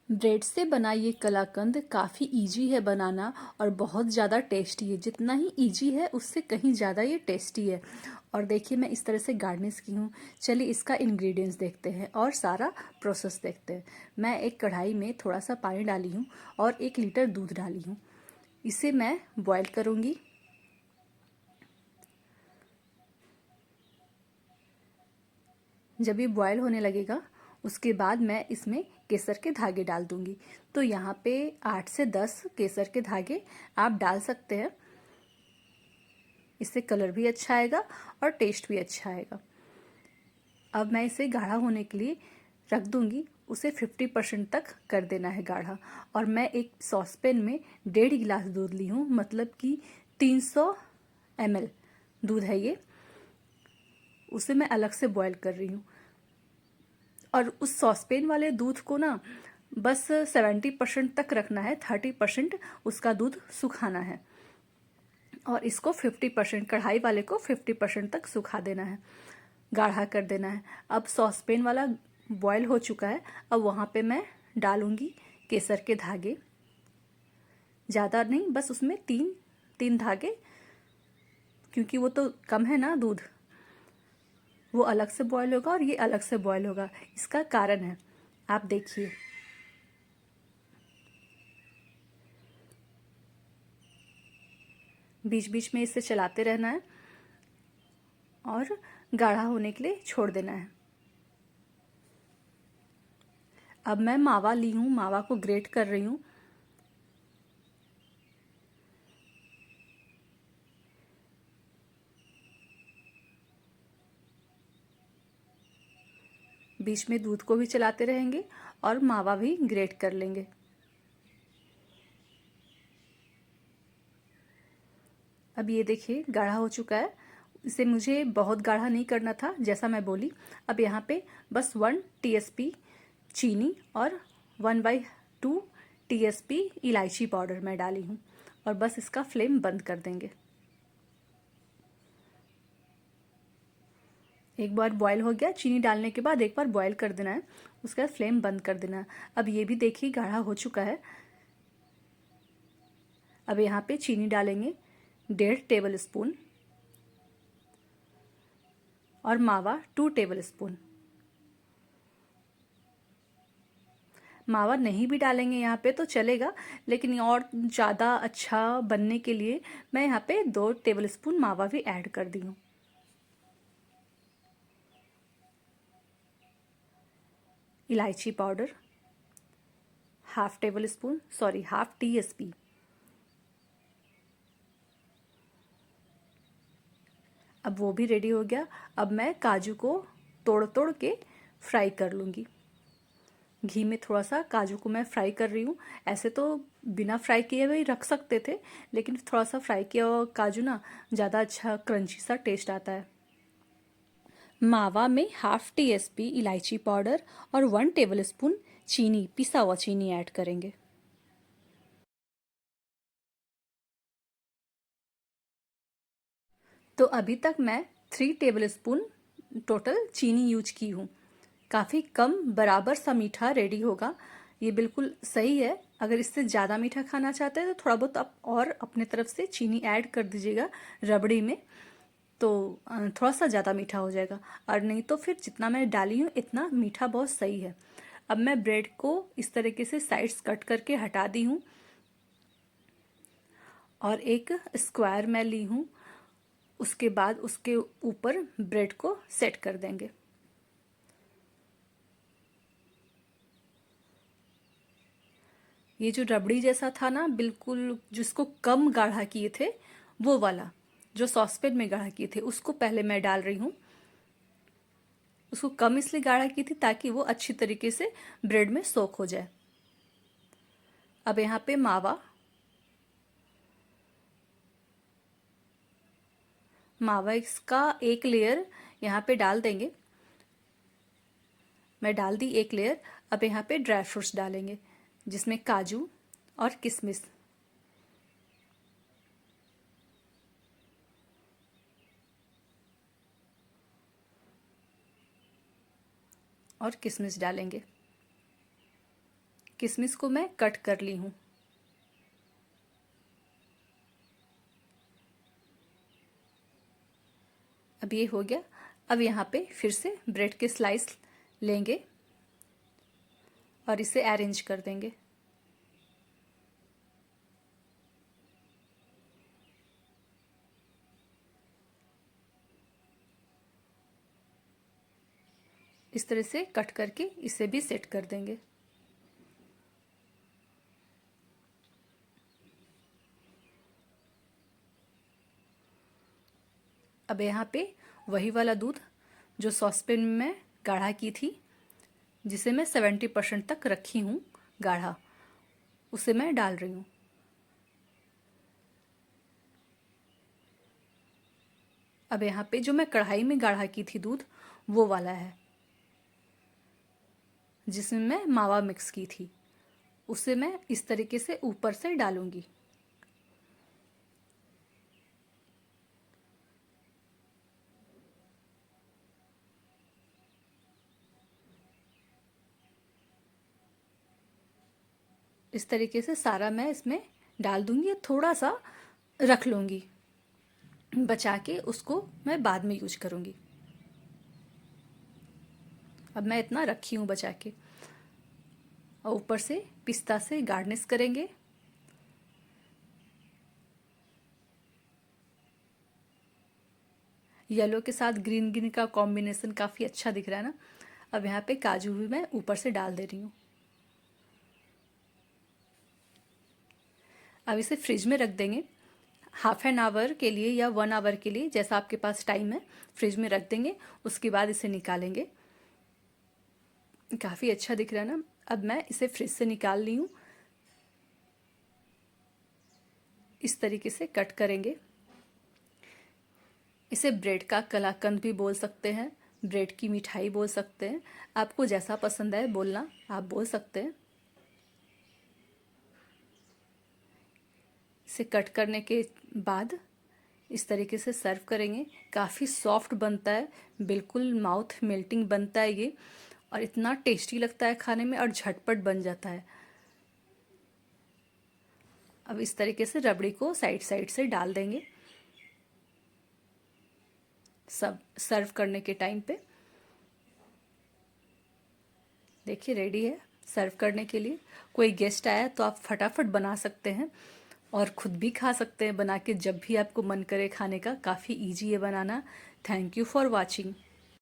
Bread से बना ये कलाकंद काफ़ी इजी है बनाना और बहुत ज़्यादा टेस्टी है। जितना ही इजी है उससे कहीं ज़्यादा ये टेस्टी है। और देखिए मैं इस तरह से गार्निश की हूँ। चलिए इसका इंग्रेडिएंट्स देखते हैं और सारा प्रोसेस देखते हैं। मैं एक कढ़ाई में थोड़ा सा पानी डाली हूँ और 1 लीटर दूध डाली हूँ। इसे मैं बॉईल करूँगी। जब ये बॉयल होने लगेगा उसके बाद मैं इसमें केसर के धागे डाल दूंगी। तो यहाँ पे 8 से 10 केसर के धागे आप डाल सकते हैं। इससे कलर भी अच्छा आएगा और टेस्ट भी अच्छा आएगा। अब मैं इसे गाढ़ा होने के लिए रख दूंगी। उसे 50% तक कर देना है गाढ़ा। और मैं एक सॉसपेन में 1.5 गिलास दूध ली हूँ, मतलब कि 300 ml दूध है ये। उसे मैं अलग से बॉयल कर रही हूँ। और उस सॉसपेन वाले दूध को ना बस 70% तक रखना है, 30% उसका दूध सुखाना है। और इसको 50%, कढ़ाई वाले को 50% तक सुखा देना है, गाढ़ा कर देना है। अब सॉसपेन वाला बॉयल हो चुका है। अब वहाँ पे मैं डालूंगी केसर के धागे। ज़्यादा नहीं, बस उसमें 3 धागे, क्योंकि वो तो कम है ना दूध, वो अलग से बॉयल होगा और ये अलग से बॉयल होगा। इसका कारण है, आप देखिए। बीच बीच में इसे चलाते रहना है और गाढ़ा होने के लिए छोड़ देना है। अब मैं मावा ली हूँ, मावा को ग्रेट कर रही हूँ। बीच में दूध को भी चलाते रहेंगे और मावा भी ग्रेट कर लेंगे। अब ये देखिए गाढ़ा हो चुका है। इसे मुझे बहुत गाढ़ा नहीं करना था, जैसा मैं बोली। अब यहाँ पे बस 1 टीएसपी चीनी और 1/2 टीएसपी इलायची पाउडर मैं डाली हूँ। और बस इसका फ्लेम बंद कर देंगे। एक बार बॉयल हो गया, चीनी डालने के बाद एक बार बॉयल कर देना है, उसके बाद फ्लेम बंद कर देना है। अब ये भी देखिए गाढ़ा हो चुका है। अब यहाँ पे चीनी डालेंगे 1.5 टेबल स्पून और मावा 2 टेबल स्पून। मावा नहीं भी डालेंगे यहाँ पे तो चलेगा, लेकिन और ज़्यादा अच्छा बनने के लिए मैं यहाँ पे 2 टेबल स्पून मावा भी ऐड कर दी हूँ। इलायची पाउडर हाफ टीएसपी। अब वो भी रेडी हो गया। अब मैं काजू को तोड़ तोड़ के फ्राई कर लूँगी। घी में थोड़ा सा काजू को मैं फ्राई कर रही हूँ। ऐसे तो बिना फ्राई किए हुए रख सकते थे, लेकिन थोड़ा सा फ्राई किया हुआ काजू ना ज़्यादा अच्छा क्रंची सा टेस्ट आता है। मावा में हाफ टीएसपी इलायची पाउडर और 1 टेबल स्पून चीनी, पिसा हुआ चीनी ऐड करेंगे। तो अभी तक मैं 3 टेबल स्पून टोटल चीनी यूज की हूँ। काफ़ी कम बराबर सा मीठा रेडी होगा। ये बिल्कुल सही है। अगर इससे ज़्यादा मीठा खाना चाहते हैं तो थोड़ा बहुत आप और अपने तरफ से चीनी ऐड कर दीजिएगा रबड़ी में, तो थोड़ा सा ज़्यादा मीठा हो जाएगा। और नहीं तो फिर जितना मैं डाली हूँ इतना मीठा बहुत सही है। अब मैं ब्रेड को इस तरीके से साइड्स कट करके हटा दी हूँ और एक स्क्वायर मैं ली हूँ। उसके बाद उसके ऊपर ब्रेड को सेट कर देंगे। ये जो रबड़ी जैसा था ना, बिल्कुल जिसको कम गाढ़ा किए थे, वो वाला जो सॉसपेन में गाढ़ा किए थे उसको पहले मैं डाल रही हूँ। उसको कम इसलिए गाढ़ा की थी ताकि वो अच्छी तरीके से ब्रेड में सोक हो जाए। अब यहाँ पे मावा इसका एक लेयर यहाँ पे डाल देंगे। मैं डाल दी एक लेयर। अब यहाँ पे ड्राई फ्रूट्स डालेंगे, जिसमें काजू और किशमिश डालेंगे। किशमिश को मैं कट कर ली हूँ। अब ये हो गया। अब यहाँ पे फिर से ब्रेड के स्लाइस लेंगे और इसे अरेंज कर देंगे। इस तरह से कट करके इसे भी सेट कर देंगे। अब यहाँ पे वही वाला दूध जो सॉसपेन में मैं गाढ़ा की थी, जिसे मैं 70% तक रखी हूँ गाढ़ा, उसे मैं डाल रही हूँ। अब यहाँ पे जो मैं कढ़ाई में गाढ़ा की थी दूध, वो वाला है जिसमें मैं मावा मिक्स की थी, उसे मैं इस तरीके से ऊपर से डालूंगी। इस तरीके से सारा मैं इसमें डाल दूंगी। थोड़ा सा रख लूंगी बचा के, उसको मैं बाद में यूज करूंगी। अब मैं इतना रखी हूँ बचा के। और ऊपर से पिस्ता से गार्निश करेंगे। येलो के साथ ग्रीन ग्रीन का कॉम्बिनेशन काफ़ी अच्छा दिख रहा है ना। अब यहाँ पे काजू भी मैं ऊपर से डाल दे रही हूँ। अब इसे फ्रिज में रख देंगे हाफ एन आवर के लिए या 1 आवर के लिए, जैसा आपके पास टाइम है। फ्रिज में रख देंगे, उसके बाद इसे निकालेंगे। काफ़ी अच्छा दिख रहा है ना। अब मैं इसे फ्रिज से निकाल ली हूँ। इस तरीके से कट करेंगे। इसे ब्रेड का कलाकंद भी बोल सकते हैं, ब्रेड की मिठाई बोल सकते हैं। आपको जैसा पसंद है बोलना, आप बोल सकते हैं। इसे कट करने के बाद इस तरीके से सर्व करेंगे। काफ़ी सॉफ्ट बनता है, बिल्कुल माउथ मेल्टिंग बनता है ये, और इतना टेस्टी लगता है खाने में और झटपट बन जाता है। अब इस तरीके से रबड़ी को साइड साइड से डाल देंगे सब सर्व करने के टाइम पे। देखिए रेडी है सर्व करने के लिए। कोई गेस्ट आया तो आप फटाफट बना सकते हैं और ख़ुद भी खा सकते हैं बना के, जब भी आपको मन करे खाने का। काफ़ी इजी है बनाना। Thank you for watching.